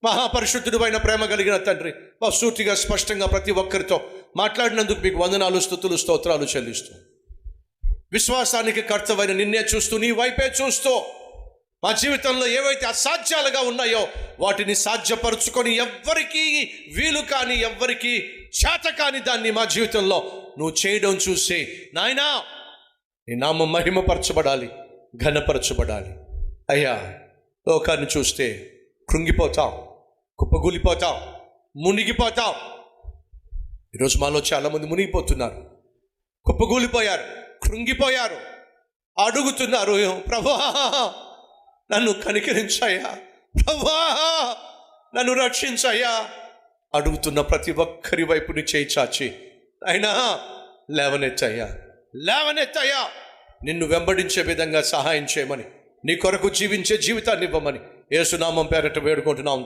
మహాపరిశుద్ధుడు అయిన ప్రేమ కలిగిన తండ్రి, సూటిగా స్పష్టంగా ప్రతి ఒక్కరితో మాట్లాడినందుకు మీకు వందనాలు, స్తుతులు, స్తోత్రాలు చెల్లిస్తూ, విశ్వాసానికి కర్తవైన నిన్నే చూస్తూ, నీ వైపే చూస్తూ, మా జీవితంలో ఏవైతే అసాధ్యాలుగా ఉన్నాయో వాటిని సాధ్యపరుచుకొని ఎవ్వరికీ వీలు కాని, ఎవ్వరికీ చేత కాని దాన్ని మా జీవితంలో నువ్వు చేయడం చూసి నాయనా నీ నామం మహిమపరచబడాలి, ఘనపరచబడాలి. అయ్యా, లోకాన్ని చూస్తే కృంగిపోతాం, కుప్పగూలిపోతాం, మునిగిపోతాం. ఈరోజు మాలో చాలామంది మునిగిపోతున్నారు, కుప్పగూలిపోయారు, కృంగిపోయారు, అడుగుతున్నారు, ప్రభువా నన్ను కనికరించాయా, ప్రభువా నన్ను రక్షించాయా. అడుగుతున్న ప్రతి ఒక్కరి వైపు నీ చేయి చాచి అయినా లేవనెత్తయ్యా, లేవనెత్తయ్యా, నిన్ను వెంబడించే విధంగా సహాయం చేయమని, నీ కొరకు జీవించే జీవితాన్ని ఇవ్వమని యేసు నామం పేరట వేడుకుంటున్నాం.